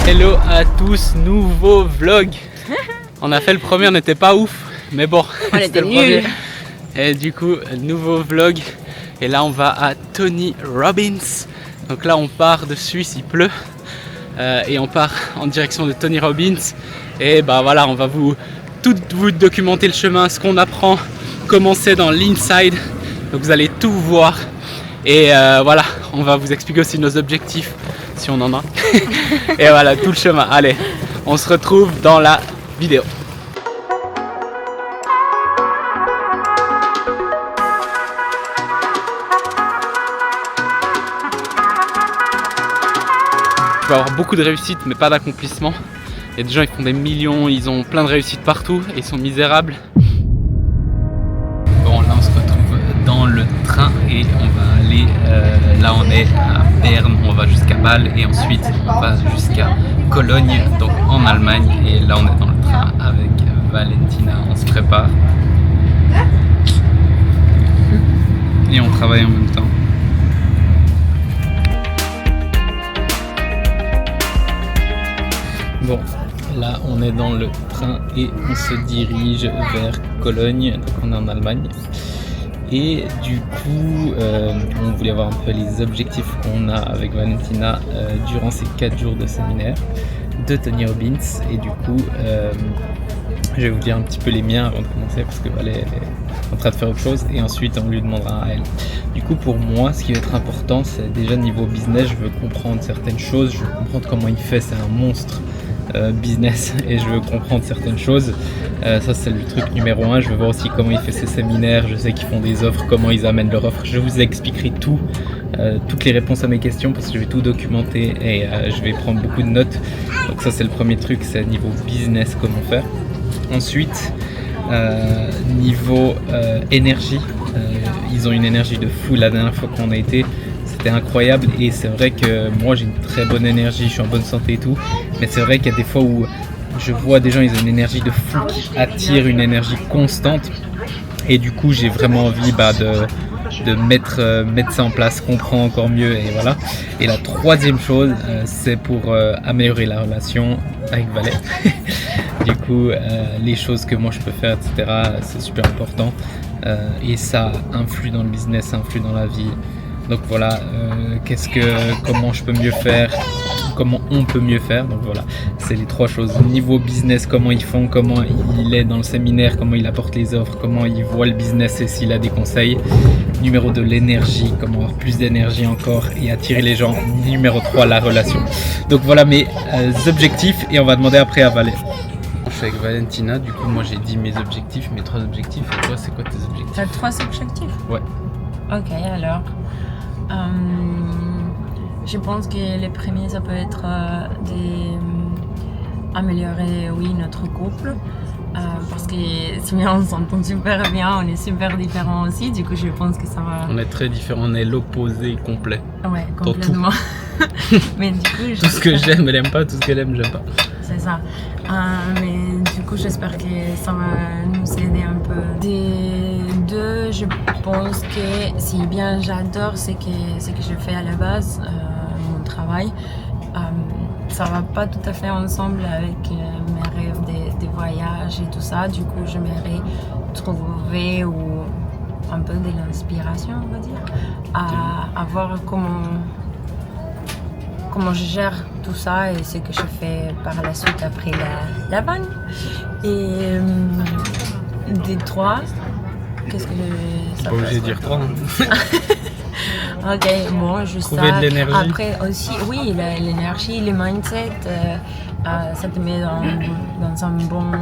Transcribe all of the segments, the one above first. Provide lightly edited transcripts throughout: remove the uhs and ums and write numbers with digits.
Hello à tous, nouveau vlog. On a fait le premier, on n'était pas ouf, mais bon, c'était le nul. premier. Et du coup, nouveau vlog. Et là, on va à Tony Robbins. Donc là, on part de Suisse, il pleut. Et on part en direction de Tony Robbins. Et bah voilà, on va vous documenter le chemin, ce qu'on apprend, comment c'est dans l'inside. Donc vous allez tout voir. Et voilà, on va vous expliquer aussi nos objectifs, si on en a. Et voilà, tout le chemin. Allez, on se retrouve dans la vidéo. Tu vas avoir beaucoup de réussite, mais pas d'accomplissement. Il y a des gens qui font des millions, ils ont plein de réussites partout et ils sont misérables. Bon, là on se retrouve dans le train et on va aller, là on est à Berne, on va jusqu'à Bâle et ensuite on va jusqu'à Cologne, donc en Allemagne. Et là on est dans le train avec Valentina, on se prépare. Et on travaille en même temps. Bon, là on est dans le train et on se dirige vers Cologne, donc on est en Allemagne. Et du coup, on voulait voir un peu les objectifs qu'on a avec Valentina durant ces 4 jours de séminaire de Tony Robbins. Et du coup, je vais vous dire un petit peu les miens avant de commencer parce que elle est en train de faire autre chose et ensuite on lui demandera à elle. Du coup, pour moi, ce qui va être important, c'est déjà niveau business, je veux comprendre certaines choses, je veux comprendre comment il fait, c'est un monstre. Business et je veux comprendre certaines choses. Ça c'est le truc numéro 1. Je veux voir aussi comment il fait ses séminaires. Je sais qu'ils font des offres, comment ils amènent leurs offres. Je vous expliquerai tout, toutes les réponses à mes questions parce que je vais tout documenter et je vais prendre beaucoup de notes. Donc ça c'est le premier truc, c'est niveau business, comment faire. Ensuite niveau énergie, ils ont une énergie de fou. La dernière fois qu'on a été, c'était incroyable et c'est vrai que moi j'ai une très bonne énergie, je suis en bonne santé et tout, mais c'est vrai qu'il y a des fois où je vois des gens, ils ont une énergie de fou qui attire une énergie constante et du coup j'ai vraiment envie de mettre ça en place, comprendre encore mieux et voilà. Et la troisième chose c'est pour améliorer la relation avec Valais. Du coup les choses que moi je peux faire, etc., c'est super important et ça influe dans le business, ça influe dans la vie. Donc voilà, comment je peux mieux faire, comment on peut mieux faire. Donc voilà, c'est les 3 choses. Niveau business, comment ils font, comment il est dans le séminaire, comment il apporte les offres, comment il voit le business et s'il a des conseils. Numéro 2, l'énergie, comment avoir plus d'énergie encore et attirer les gens. Numéro 3, la relation. Donc voilà mes objectifs et on va demander après à Valé. Je suis avec Valentina, du coup moi j'ai dit mes objectifs, mes 3 objectifs. Et toi, c'est quoi tes objectifs? T'as 3 objectifs? Ouais. Ok, alors. Je pense que les premiers, ça peut être d'améliorer, oui, notre couple. Parce que si bien on s'entend super bien, on est super différents aussi. Du coup, je pense que ça va. On est très différents, on est l'opposé complet. Ouais, complètement. Mais du coup, tout ce que j'aime, elle aime pas, tout ce qu'elle aime, j'aime pas. C'est ça. Mais du coup, j'espère que ça va nous aider un peu. Des 2, je pense que si bien j'adore ce que je fais à la base, mon travail, ça va pas tout à fait ensemble avec mes rêves des voyages et tout ça. Du coup, j'aimerais trouver un peu de l'inspiration, on va dire, à voir comment je gère tout ça et ce que je fais par la suite après la vanne. Et des 3, qu'est-ce que je... Pas obligé de dire 3. Ok, bon, juste trouver ça. De l'énergie. Après aussi, oui, l'énergie, le mindset, ça te met dans un bon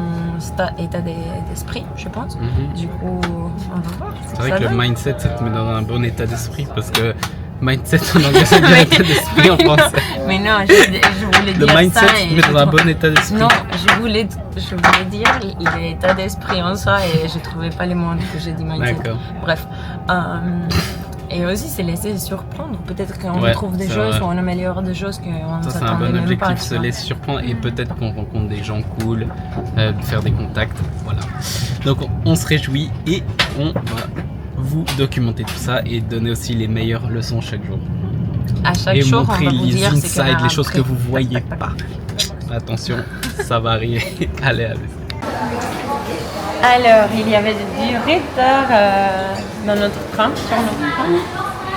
état d'esprit, je pense. Du coup, on va voir. C'est vrai que le mindset, ça te met dans un bon état d'esprit parce que mindset en anglais, c'est bien état d'esprit en français. Mais non, je voulais dire ça. Le mindset te met dans un bon état d'esprit. Non, je voulais dire l'état d'esprit en soi et je trouvais pas les mots que j'ai dit mindset. D'accord. Bref. Et aussi, c'est laisser surprendre. Peut-être qu'on trouve des choses ou on améliore des choses qu'on ne s'attendait même pas. C'est un bon objectif, se laisser surprendre et peut-être qu'on rencontre des gens cool, faire des contacts. Voilà. Donc, on se réjouit et on va vous documenter tout ça et donner aussi les meilleures leçons chaque jour. À chaque et jour, on montrer va vous les dire ce qu'on insides, a les choses que appris. vous voyez pas. Attention, ça va arriver. Allez, allez. Alors, il y avait du retard dans notre train, sur notre train.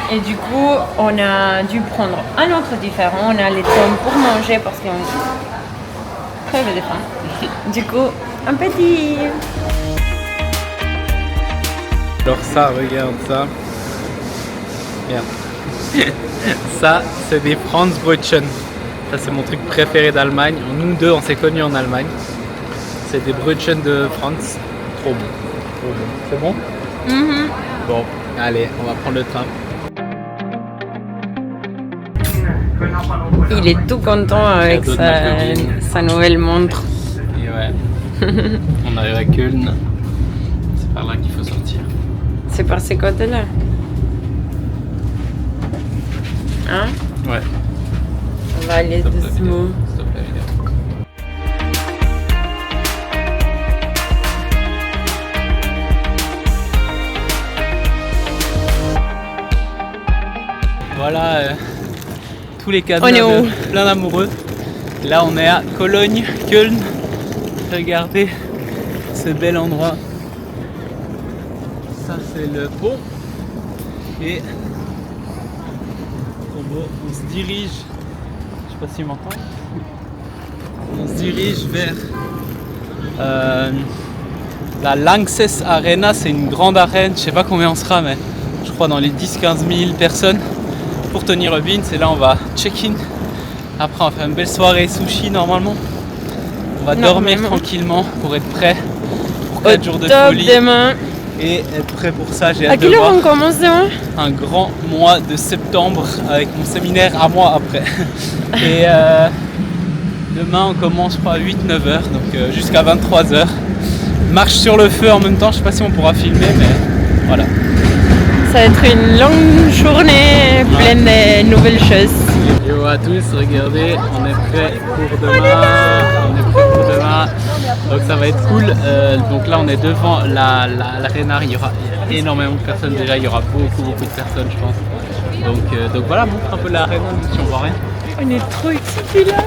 Et du coup, on a dû prendre un autre différent. On a les tomes pour manger parce qu'on crève de faim. Du coup, un petit. Alors ça, regarde ça. Regarde. Ça, c'est des Franzbrötchen. Ça, c'est mon truc préféré d'Allemagne. Nous deux, on s'est connus en Allemagne. C'est des Brötchen de France. Trop bon. Trop bon. C'est bon? Bon, allez, on va prendre le train. Il est tout content avec sa nouvelle montre. Et ouais, on arrive à Köln. C'est par là qu'il faut sortir. C'est par ces côtés-là. Hein? Ouais. On va aller Stop la vidéo. doucement. Stop la vidéo. Voilà tous les cadeaux On est où? plein d'amoureux. Là on est à Cologne, Köln. Regardez ce bel endroit. Ça c'est le pont. Et trop beau. On se dirige. Je sais pas s'il m'entend. On se dirige vers la Lanxess Arena. C'est une grande arène. Je sais pas combien on sera, mais je crois dans les 10-15 000 personnes. Pour Tony Robbins, et là on va check-in. Après on va faire une belle soirée sushi normalement. On va dormir tranquillement pour être prêt pour 4 jours de folie demain. et être prêt pour ça. J'ai À hâte de quelle heure voir on commence demain? un grand mois de septembre avec mon séminaire à moi après. Et demain on commence je crois à 8-9 heures, donc jusqu'à 23 heures. Marche sur le feu en même temps, je sais pas si on pourra filmer, mais voilà. Ça va être une longue journée pleine de nouvelles choses. Yo à tous, regardez, on est prêt pour demain. On est prêt pour demain. Donc ça va être cool. Donc là on est devant l'aréna, il y aura énormément de personnes déjà, il y aura beaucoup de personnes je pense. Donc voilà, montre un peu l'aréna si on voit rien. On est trop excités là.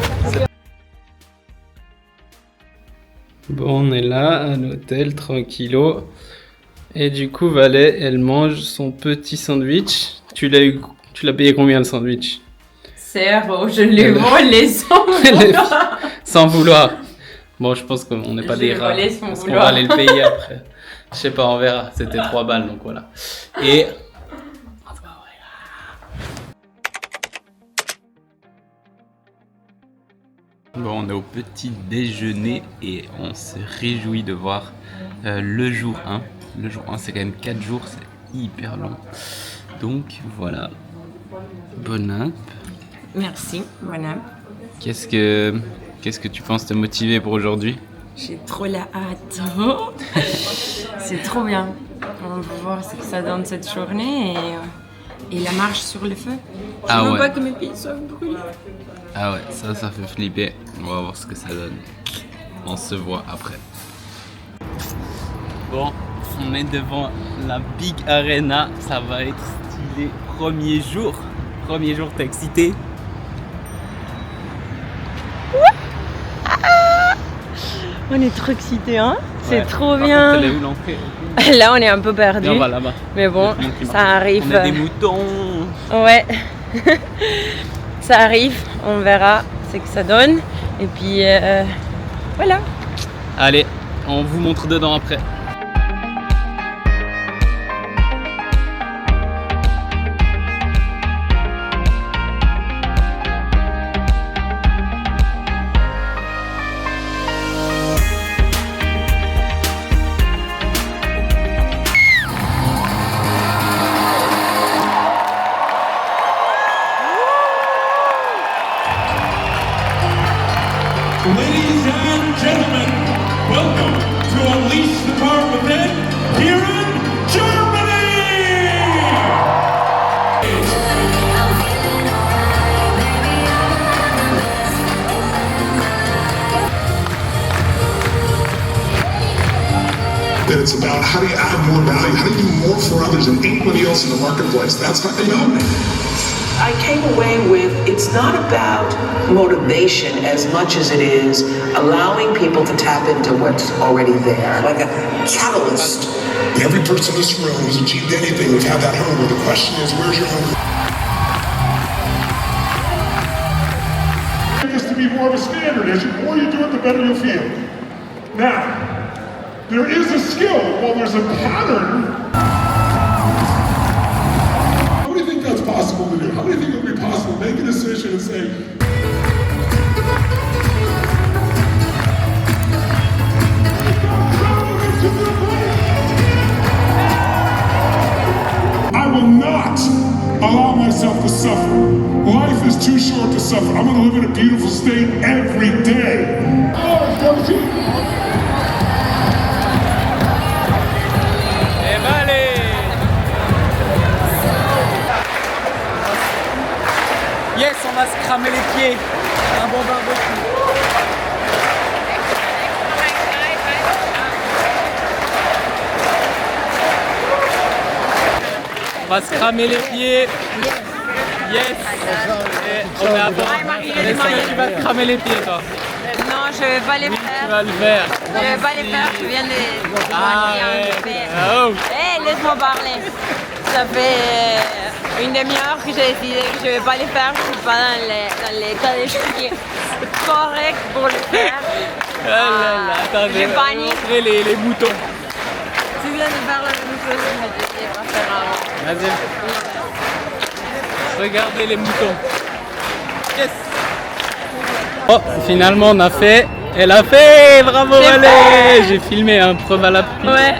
Bon, on est là à l'hôtel tranquillo. Et du coup, Valais, elle mange son petit sandwich. Tu l'as payé combien le sandwich? Zéro, je lui volé sans vouloir. Sans vouloir. Bon, je pense qu'on n'est pas Je des l'ai rats. volé sans Parce qu'on vouloir. va aller le payer après. Je sais pas, on verra. C'était 3 balles, donc voilà. Et... Bon, on est au petit déjeuner et on se réjouit de voir le jour 1. Le jour 1, c'est quand même 4 jours, c'est hyper long. Donc voilà. Bon app. Merci, voilà. Qu'est-ce que tu penses te motiver pour aujourd'hui? J'ai trop la hâte. C'est trop bien. On va voir ce que ça donne cette journée et la marche sur le feu. Je Ah veux ouais. pas que mes pieds soient brûlés. Ah ouais, ça fait flipper. On va voir ce que ça donne. On se voit après. Bon, on est devant la Big Arena. Ça va être stylé. Premier jour, t'es excité? On est trop excités, hein? C'est Ouais. trop Par bien. contre, elle est où l'entrée? Là, on est un peu perdu. Viens, on va là-bas. Mais bon, Je te montre une ça marche. arrive. On a des moutons. Ouais. Ça arrive. On verra ce que ça donne. Et puis, voilà. Allez, on vous montre dedans après. Ladies and gentlemen, welcome to Unleash the Power Within here in Germany! That it's about how do you add more value, how do you do more for others and anybody else in the marketplace. That's how you know. I came away with it's not about motivation as much as it is allowing people to tap into what's already there, like a catalyst. Every person in this room who's achieved anything has had that hunger. The question is, where's your hunger? This to be more of a standard. As the more you do it, the better you'll feel. Now, there is a skill. While there's a pattern. How do you think that's possible to do? How do you think it would be possible to make a decision and say, I will not allow myself to suffer. Life is too short to suffer. I'm going to live in a beautiful state every day. Oh, go team. Yes, on va se cramer les pieds. Un bon barbecue. On va se cramer les pieds. Yes. Et on est à bord. Est-ce que tu vas te cramer les pieds, toi? Non, je vais pas les Tu faire. vas le faire. Je vais pas les faire, je viens de Ah ouais. Oh. Hé, laisse-moi parler. Ça fait une demi-heure que j'ai décidé que je vais pas les faire. Je suis pas dans l'état d'esprit correct pour le faire. Ah là là, attends, je panique. montrer les moutons. Tu viens de faire la même chose que je disais pas faire avant. Vas-y. Regardez les moutons. Yes. Oh, finalement on a fait. Elle a fait. Bravo, allez. J'ai filmé un preuve à l'appui. Ouais.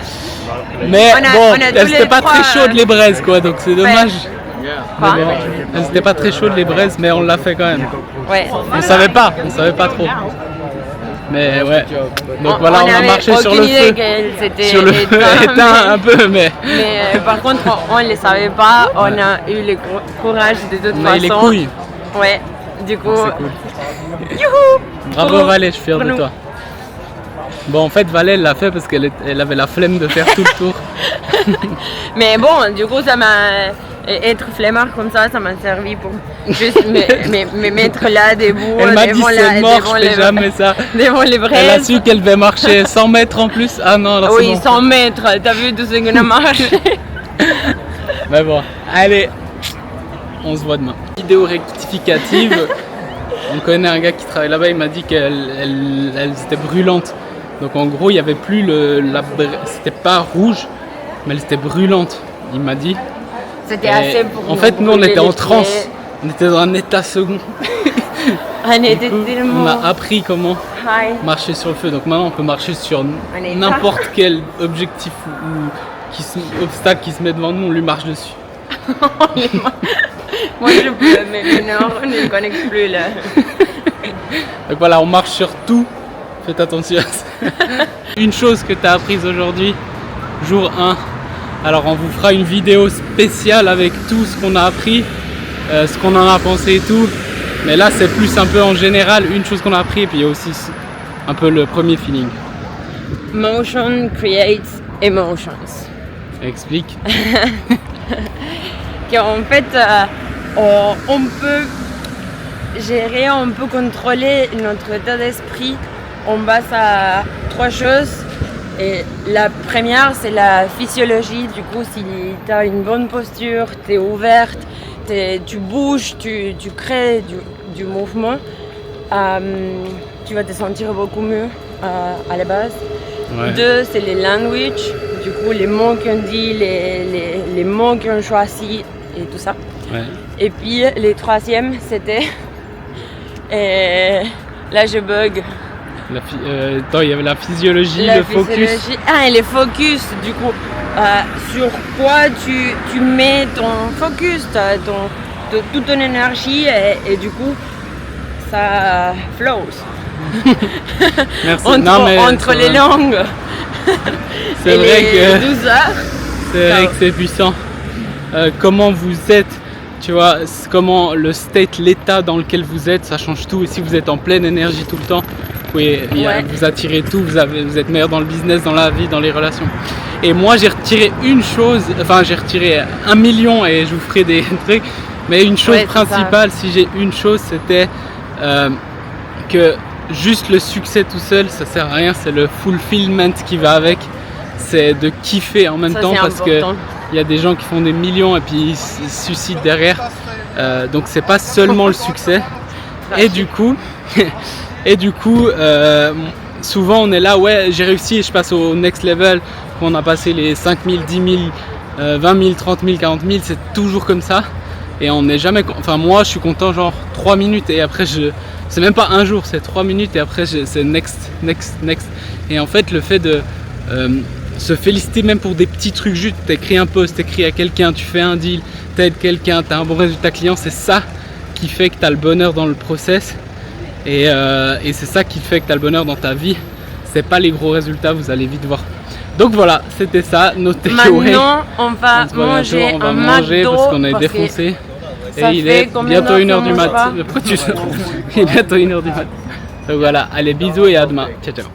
Mais bon, on a elles n'étaient pas très chaudes chaude les braises quoi, donc c'est dommage. Quoi? Mais bon, elles n'étaient pas très chaudes les braises, mais on l'a fait quand même. Ouais. On savait pas trop. Mais ouais. Donc voilà, on a avait marché sur le aucune idée feu. qu'elles étaient Sur le feu éteint un peu, mais. Mais par contre, on ne les savait pas. On a eu le courage de toute On a eu les façon. couilles. Ouais. Du coup. C'est cool. Youhou! Bravo Pour- Valé, je suis fier pour de nous. toi. Bon, en fait, Valé, elle l'a fait parce qu'elle avait la flemme de faire tout le tour. Mais bon, du coup, ça m'a. Être flemmard comme ça m'a servi pour juste me mettre là debout. Elle m'a dit devant c'est mort, je fais jamais ça. Devant les Elle a braises. su qu'elle devait marcher 100 mètres en plus. Ah non, là c'est Oui, bon. 100 mètres. T'as vu tout ce qu'on a marché? Mais bon, allez, on se voit demain. Vidéo rectificative. On connaît un gars qui travaille là-bas, il m'a dit qu'elles étaient brûlantes. Donc en gros, il n'y avait plus c'était pas rouge, mais elles étaient brûlantes, il m'a dit. C'était Et assez pour en nous fait, nous on brûler était les en transe, pieds. on était dans un état second. On était Du coup, tellement. on a appris comment high. marcher sur le feu. Donc maintenant, on peut marcher sur est n'importe quel objectif ou obstacle qui se met devant nous, on lui marche dessus. Moi je peux, mais maintenant on ne connecte plus là. Donc voilà, on marche sur tout. Faites attention à ça. Une chose que tu as apprise aujourd'hui, jour 1. Alors on vous fera une vidéo spéciale avec tout ce qu'on a appris, ce qu'on en a pensé et tout. Mais là c'est plus un peu en général une chose qu'on a appris et puis il y a aussi un peu le premier feeling. Motion creates emotions. Explique. Qu'en fait, on peut gérer, on peut contrôler notre état d'esprit en base à 3 choses. Et la première, c'est la physiologie. Du coup, si tu as une bonne posture, tu es ouverte, tu bouges, tu crées du mouvement, tu vas te sentir beaucoup mieux à la base. Ouais. 2, c'est les language, du coup les mots qu'on dit, les mots qu'on choisit et tout ça. Ouais. Et puis le 3e, c'était... là je bug. Attends, il y avait la physiologie, La le focus. physiologie. Ah, et les focus, du coup, sur quoi tu mets ton focus, toute ton énergie et du coup, ça flows. Merci. entre Non, mais entre c'est les vrai. langues C'est et vrai les que 12 heures. c'est vrai que c'est puissant. Comment vous êtes, tu vois, comment le state, l'état dans lequel vous êtes, ça change tout. Et si vous êtes en pleine énergie tout le temps, Ouais. vous attirez tout, vous êtes meilleur dans le business, dans la vie, dans les relations. Et moi j'ai retiré une chose, enfin j'ai retiré 1 million et je vous ferai des trucs. Mais une chose Ouais, c'est principale, si j'ai une chose, c'était que juste le succès tout seul, ça sert à rien, c'est le fulfillment qui va avec. C'est de kiffer en même temps parce que il y a des gens qui font des millions et puis ils se suicident derrière. Donc c'est pas seulement le succès. Et du coup, souvent on est là, ouais, j'ai réussi, je passe au next level. On a passé les 5 000, 10 000, 20 000, 30 000, 40 000, c'est toujours comme ça. Et on n'est jamais, enfin moi je suis content genre 3 minutes et après c'est même pas un jour, c'est 3 minutes et après c'est next. Et en fait le fait de se féliciter même pour des petits trucs, juste t'écris un post, t'écris à quelqu'un, tu fais un deal, t'aides quelqu'un, t'as un bon résultat client, c'est ça qui fait que t'as le bonheur dans le process et c'est ça qui fait que t'as le bonheur dans ta vie, c'est pas les gros résultats, vous allez vite voir. Donc voilà, c'était ça, nos takeaways. Maintenant, on va manger un McDo parce qu'on est défoncé. Et ça il fait est combien bientôt 1h du d'heures qu'on mat. mange Pourquoi tu sais? Il est bientôt 1h du mat. Donc voilà, allez bisous et à demain. Ciao ciao.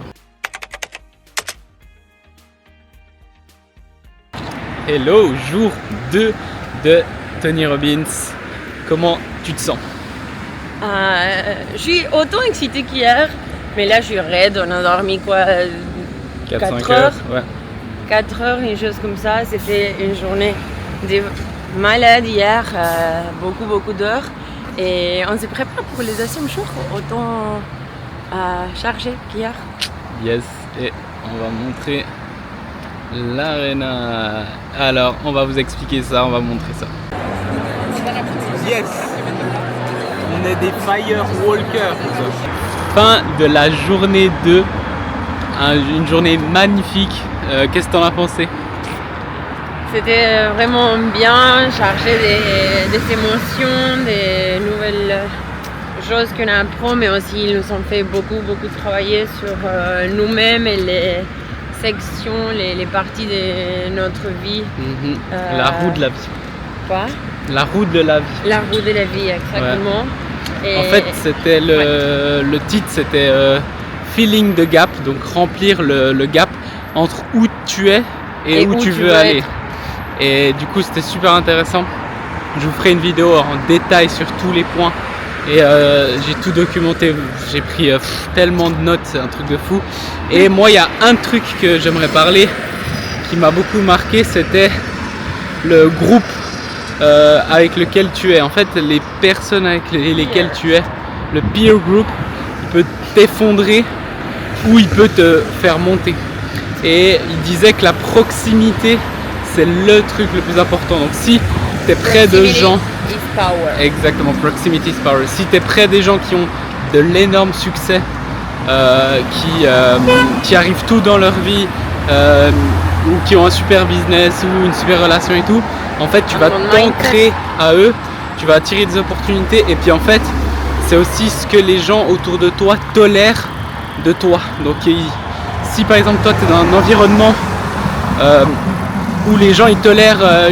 Hello, jour 2 de Tony Robbins. Comment tu te sens? Je suis autant excitée qu'hier, mais là je suis raide, on a dormi quoi 4 heures. Ouais. 4 heures, une chose comme ça. C'était une journée de malade hier, beaucoup d'heures. Et on se prépare pour les deuxièmes jours, autant chargé qu'hier. Yes, et on va montrer l'arena. Alors, on va vous expliquer ça, on va montrer ça. Yes, on est des firewalkers. Fin de la journée 2, une journée magnifique. Qu'est-ce que t'en as pensé? C'était vraiment bien, chargé des émotions, des nouvelles choses qu'on apprend, mais aussi ils nous ont fait beaucoup travailler sur nous-mêmes et les sections, les parties de notre vie. La roue de la vie. Quoi? La roue de la vie. La roue de la vie, exactement. Ouais. Et en fait, c'était le titre, c'était Filling the Gap, donc remplir le gap entre où tu es et où tu veux aller. Et du coup, c'était super intéressant. Je vous ferai une vidéo en détail sur tous les points. Et j'ai tout documenté, j'ai pris tellement de notes, c'est un truc de fou. Et moi, il y a un truc que j'aimerais parler qui m'a beaucoup marqué, c'était le groupe avec lequel tu es. En fait, les personnes avec lesquelles tu es, le peer group, il peut t'effondrer ou il peut te faire monter. Et il disait que la proximité, c'est le truc le plus important. Donc si tu es près de gens... Exactement, proximity is power. Si tu es près des gens qui ont de l'énorme succès, qui arrivent tout dans leur vie, ou qui ont un super business ou une super relation et tout, en fait tu vas t'ancrer à eux, tu vas attirer des opportunités et puis en fait c'est aussi ce que les gens autour de toi tolèrent de toi. Donc si par exemple toi tu es dans un environnement où les gens ils tolèrent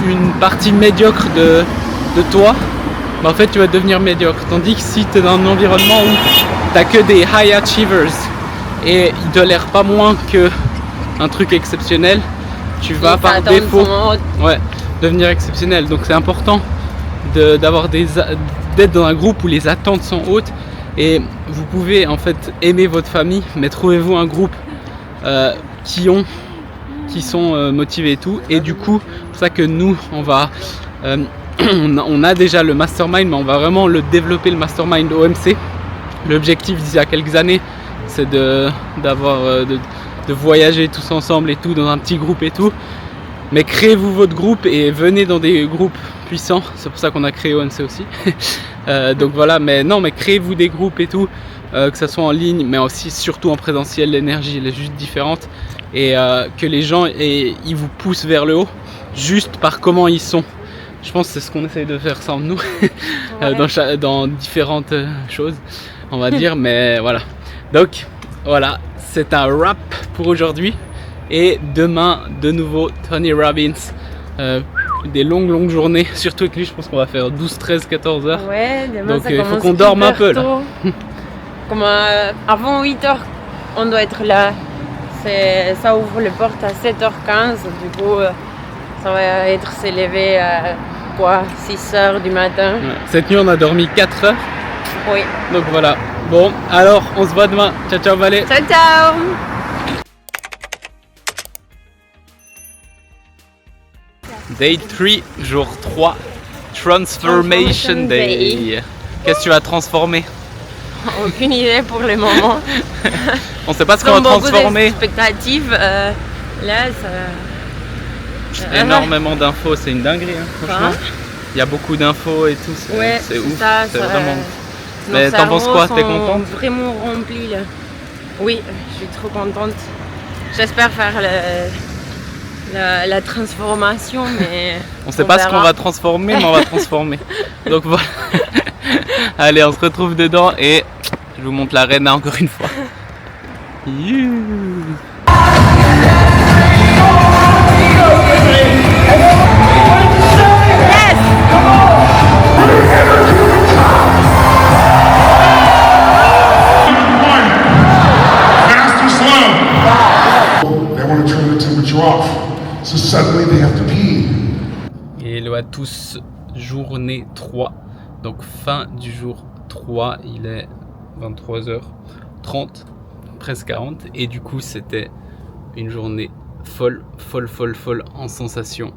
une partie médiocre de toi, bah en fait tu vas devenir médiocre. Tandis que si tu es dans un environnement où tu n'as que des high achievers et ils tolèrent pas moins qu'un truc exceptionnel, tu vas par défaut devenir exceptionnel. Donc c'est important d'être dans un groupe où les attentes sont hautes. Et vous pouvez en fait aimer votre famille, mais trouvez-vous un groupe qui sont motivés et tout. Et du coup, c'est pour ça que nous, on va, on a déjà le mastermind, mais on va vraiment le développer, le mastermind OMC. L'objectif d'ici à quelques années, c'est de voyager tous ensemble et tout, dans un petit groupe et tout. Mais créez-vous votre groupe et venez dans des groupes puissants. C'est pour ça qu'on a créé OMC aussi. Donc voilà, mais créez-vous des groupes et tout, que ça soit en ligne, mais aussi surtout en présentiel. L'énergie elle est juste différente et que les gens ils vous poussent vers le haut juste par comment ils sont. Je pense que c'est ce qu'on essaye de faire sans nous dans différentes choses, on va dire, mais voilà. Donc voilà, c'est un wrap pour aujourd'hui et demain de nouveau Tony Robbins. Des longues journées, surtout avec lui je pense qu'on va faire 12, 13, 14 heures. Ouais, demain donc ça il faut commence qu'on dorme un peu là. Comme avant 8h on doit être là. Ça ouvre les portes à 7h15, du coup ça va être se lever à quoi, 6 heures du matin. Ouais. Cette nuit, on a dormi 4 heures. Oui. Donc voilà. Bon, alors, on se voit demain. Ciao, ciao, Valé. Ciao, ciao. Day 3, jour 3. Transformation Day. Qu'est-ce que tu vas transformer? Aucune idée pour le moment. On sait pas ce qu'on va transformer. Expectative. Là, ça. Énormément d'infos, c'est une dinguerie, hein, franchement. Il y a beaucoup d'infos et tout, c'est ouf. C'est vraiment. Mais t'en penses quoi? T'es contente? Vraiment rempli là. Oui, je suis trop contente. J'espère faire la transformation, mais. On sait pas ce qu'on va transformer, mais on va transformer. Donc voilà. Allez, on se retrouve dedans et je vous montre l'arena encore une fois. So suddenly they have to pee. Et hello à tous, journée 3, donc fin du jour 3, il est 23h30, presque 40, et du coup c'était une journée folle en sensations.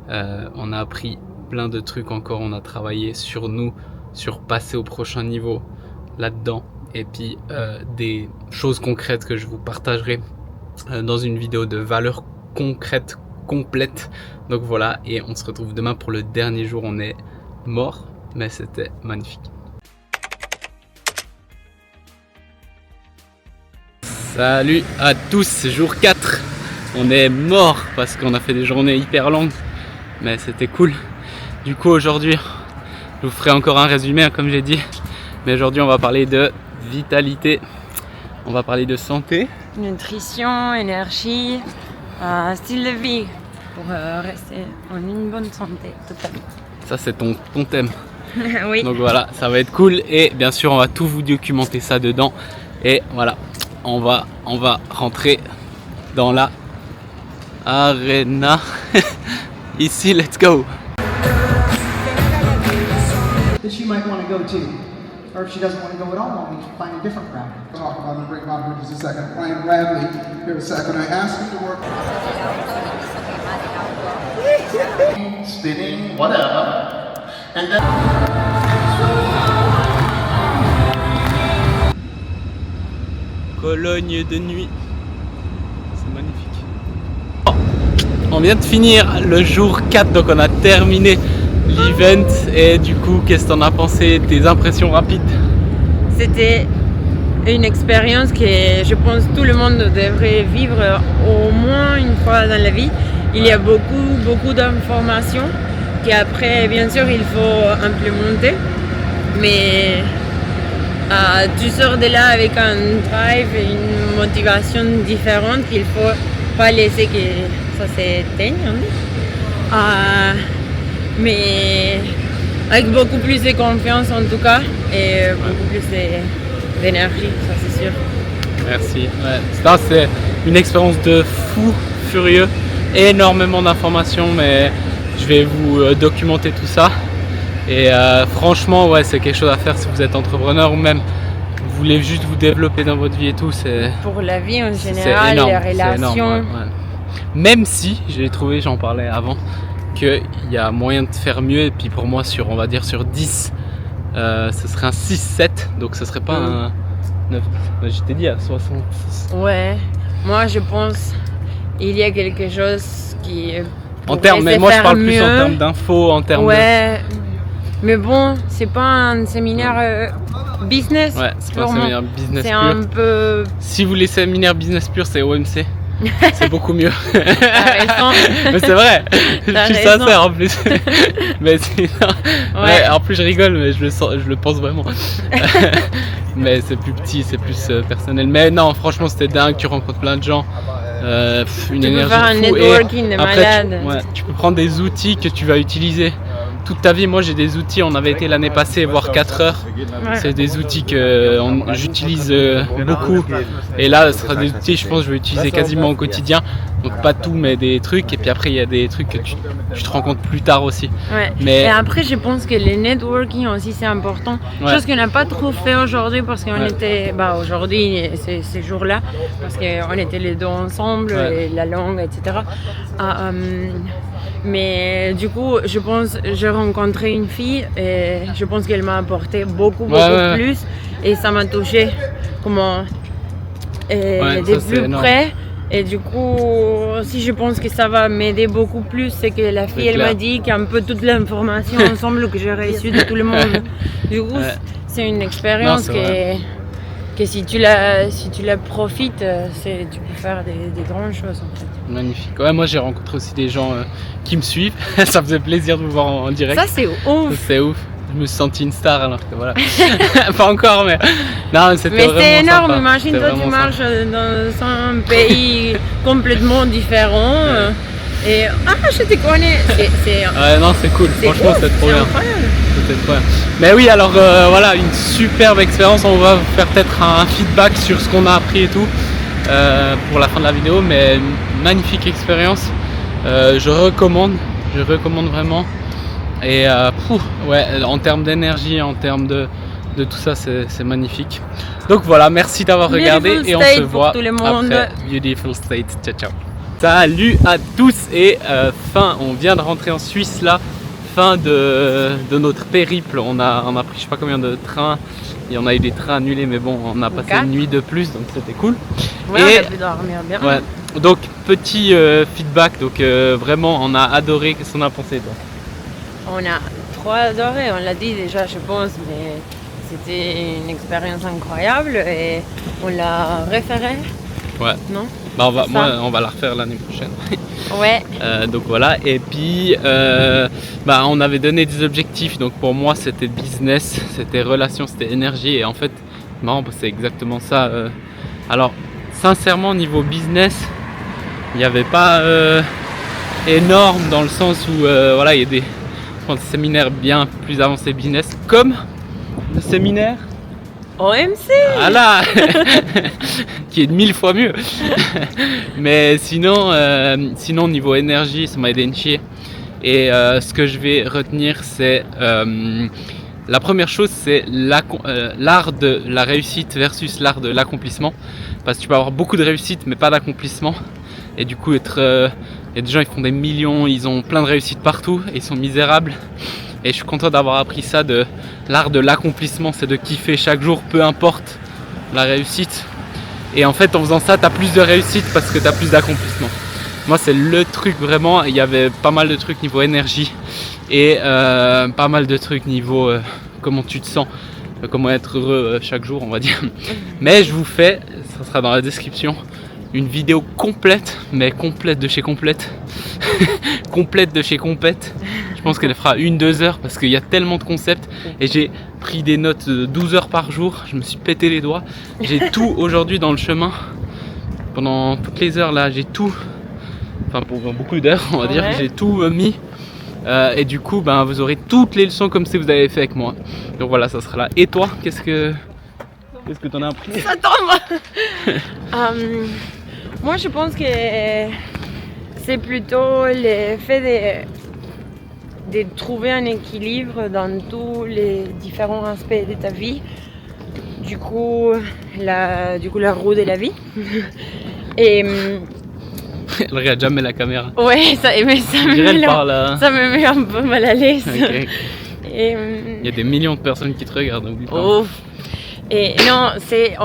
On a appris plein de trucs encore, on a travaillé sur nous, sur passer au prochain niveau là-dedans, et puis des choses concrètes que je vous partagerai dans une vidéo de valeur concrète complète. Donc voilà, et on se retrouve demain pour le dernier jour. On est mort, mais c'était magnifique. Salut à tous, jour 4. On est mort parce qu'on a fait des journées hyper longues, mais c'était cool. Du coup aujourd'hui, je vous ferai encore un résumé, hein, comme j'ai dit. Mais aujourd'hui on va parler de vitalité, on va parler de santé, nutrition, énergie, style de vie pour rester en une bonne santé totale. Ça c'est ton thème. Oui. Donc voilà, ça va être cool et bien sûr on va tout vous documenter ça dedans. Et voilà, on va rentrer dans la arena. Ici, let's go. She might want to go too. Or if she doesn't want to go at all, we can find a different route. Talk about and bring about here just a second. Ryan Bradley, here a second. I asked him to work. Spinning, whatever. And then. Cologne de nuit. C'est magnifique. Oh, on vient de finir le jour 4, donc on a terminé l'event. Et du coup, qu'est-ce que t'en as pensé? Tes impressions rapides? C'était une expérience que je pense tout le monde devrait vivre au moins une fois dans la vie. Il y a beaucoup d'informations qu'après, bien sûr, il faut implémenter. Mais tu sors de là avec un drive et une motivation différente qu'il ne faut pas laisser que ça s'éteigne. Mais avec beaucoup plus de confiance en tout cas et beaucoup plus d'énergie, ça c'est sûr. Merci. Ouais. Ça c'est une expérience de fou furieux, énormément d'informations, mais je vais vous documenter tout ça. Et franchement, ouais, c'est quelque chose à faire si vous êtes entrepreneur ou même vous voulez juste vous développer dans votre vie et tout. C'est pour la vie en général, énorme, les relations. Énorme, ouais. Même si j'ai trouvé, j'en parlais avant, qu'il y a moyen de faire mieux. Et puis pour moi, on va dire sur 10, ce serait un 6-7. Donc ce serait pas un 9. Je t'ai dit à 60. Ouais, moi je pense il y a quelque chose qui. En termes, mais moi je parle plus en termes d'infos, en termes de. Mais bon, c'est pas un séminaire business. Ouais, c'est pas un séminaire business pur. C'est un peu. Si vous voulez séminaire business pur, c'est OMC. C'est beaucoup mieux. T'as raison. Mais c'est vrai, je suis sincère en plus. Mais ouais, en plus je rigole, mais je le pense vraiment. Mais c'est plus petit, c'est plus personnel. Mais non, franchement c'était dingue, tu rencontres plein de gens. Une énergie peux faire un networking de malade. Tu peux prendre des outils que tu vas utiliser toute ta vie. Moi j'ai des outils, on avait été l'année passée voir 4 heures. Ouais. C'est des outils que j'utilise beaucoup. Et là, ce sera des outils, je pense, que je vais utiliser quasiment au quotidien. Donc pas tout, mais des trucs. Et puis après, il y a des trucs que tu te rends compte plus tard aussi. Ouais. Mais Et après, je pense que le networking aussi, c'est important. Ouais. Chose qu'on n'a pas trop fait aujourd'hui parce qu'on Ouais. était, aujourd'hui, ces jours-là, parce qu'on était les deux ensemble, Ouais. et la langue, etc. Mais du coup, je pense, j'ai rencontré une fille et je pense qu'elle m'a apporté beaucoup Ouais. plus et ça m'a touché comment Ouais, de ça, c'est plus énorme. près. Et du coup, si je pense que ça va m'aider beaucoup plus, c'est que la fille, C'est elle clair. m'a dit qu'un peu toute l'information ensemble que j'ai reçue de tout le monde. Du coup, Ouais. c'est une expérience Non, c'est vrai. que si tu la profites, tu peux faire des grandes choses en fait. Magnifique. Ouais, moi j'ai rencontré aussi des gens qui me suivent. Ça faisait plaisir de vous voir en direct. Ça, c'est Ça, ouf. c'est ouf. Je me suis senti une star alors que voilà. Pas encore, mais non, mais c'était Mais vraiment c'est énorme, sympa. imagine C'était toi tu vraiment marches dans un pays complètement différent et je te connais. Ouais, non, c'est cool. Franchement, ouf, c'est trop c'est bien. incroyable. C'était trop bien. Mais oui, alors voilà, une superbe expérience. On va vous faire peut-être un feedback sur ce qu'on a appris et tout pour la fin de la vidéo. Mais une magnifique expérience. Je recommande vraiment. Et ouais, en termes d'énergie, en termes de tout ça, c'est magnifique. Donc voilà, merci d'avoir regardé Beautiful et on se state pour voit tout le monde. après Beautiful State. Ciao, ciao. Salut à tous et on vient de rentrer en Suisse là, fin de notre périple. On a pris je sais pas combien de trains. Il y en a eu des trains annulés, mais bon, on a passé 4. une nuit de plus, donc c'était cool. Ouais, Et- on a pu dormir bien. Ouais. Donc petit feedback, donc vraiment on a adoré. Qu'est-ce qu'on a pensé toi? On a trop adoré, on l'a dit déjà je pense, mais c'était une expérience incroyable et on l'a référé, Ouais. non? Bah C'est ça. on va la refaire l'année prochaine. Ouais, Donc voilà, et puis on avait donné des objectifs, donc pour moi c'était business, c'était relation, c'était énergie, et en fait, marrant, c'est exactement ça. Alors, sincèrement, niveau business, il n'y avait pas énorme dans le sens où voilà, il y a des séminaires bien plus avancés business, comme le séminaire. OMC! Voilà qui est 1000 fois mieux. Mais sinon niveau énergie, ça m'a aidé une chier. Et ce que je vais retenir, c'est la première chose, c'est l'art de la réussite versus l'art de l'accomplissement. Parce que tu peux avoir beaucoup de réussite mais pas d'accomplissement. Et du coup, il y a des gens qui font des millions, ils ont plein de réussite partout et ils sont misérables. Et je suis content d'avoir appris ça, de l'art de l'accomplissement, c'est de kiffer chaque jour, peu importe la réussite. Et en fait, en faisant ça, tu as plus de réussite parce que tu as plus d'accomplissement. Moi, c'est le truc vraiment. Il y avait pas mal de trucs niveau énergie et pas mal de trucs niveau comment tu te sens, comment être heureux chaque jour, on va dire. Mais je vous fais, ça sera dans la description, une vidéo complète, mais complète de chez complète. Complète de chez complète. Je pense qu'elle fera 1-2 heures parce qu'il y a tellement de concepts et j'ai pris des notes de 12 heures par jour. Je me suis pété les doigts. J'ai tout aujourd'hui dans le chemin. Pendant toutes les heures là, j'ai tout. Enfin, pour beaucoup d'heures, on va dire, Ouais. j'ai tout mis. Et du coup, vous aurez toutes les leçons comme si vous avez fait avec moi. Donc voilà, ça sera là. Et toi, qu'est-ce que t'en as appris? Ça tombe! Moi je pense que c'est plutôt le fait de trouver un équilibre dans tous les différents aspects de ta vie. Du coup, la roue de la vie. Et Elle regarde jamais la caméra. ouais, ça Je dirais elle parle là. ça me met un peu mal à l'aise. Ok. Et, Il y a des millions de personnes qui te regardent. Donc, ouf. Et non, c'est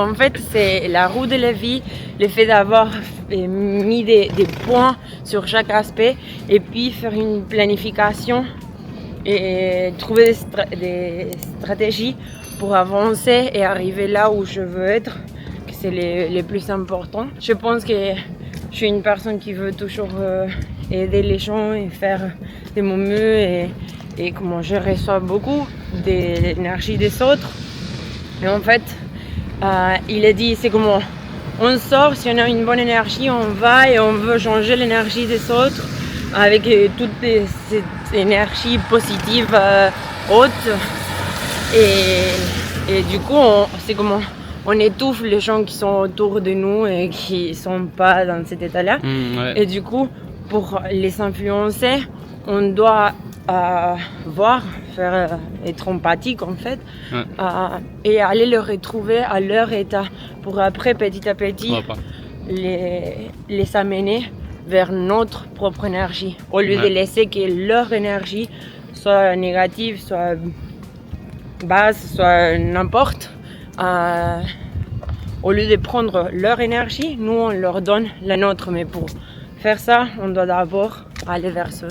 la roue de la vie, le fait d'avoir mis des points sur chaque aspect et puis faire une planification et trouver des stratégies pour avancer et arriver là où je veux être, que c'est les plus importants. Je pense que je suis une personne qui veut toujours aider les gens et faire de mon mieux et comment je reçois beaucoup de l'énergie des autres. Et en fait, il a dit, c'est comment on sort, si on a une bonne énergie, on va et on veut changer l'énergie des autres avec toute cette énergie positive haute. Et du coup, c'est comme on étouffe les gens qui sont autour de nous et qui ne sont pas dans cet état-là. Ouais. Et du coup, pour les influencer, on doit être empathique en fait, Ouais. et aller le retrouver à leur état pour après petit à petit les amener vers notre propre énergie au lieu de laisser que leur énergie soit négative, soit basse, soit n'importe. Au lieu de prendre leur énergie, nous on leur donne la nôtre, mais pour faire ça, on doit d'abord aller vers eux,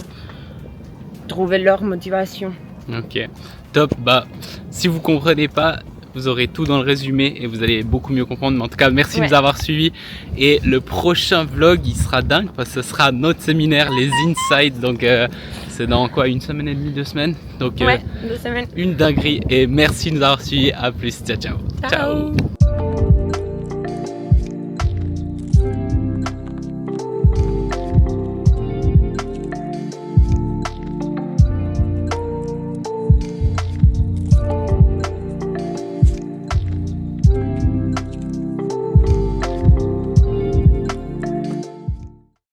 trouver leur motivation. Ok, top. Bah, si vous comprenez pas, vous aurez tout dans le résumé et vous allez beaucoup mieux comprendre. Mais en tout cas, merci de nous avoir suivis. Et le prochain vlog, il sera dingue parce que ce sera notre séminaire, les Insights. Donc, c'est dans quoi, 1 semaine et demie, 2 semaines. Donc, 2 semaines. Une dinguerie. Et merci de nous avoir suivis. À plus. Ciao, ciao. Ciao.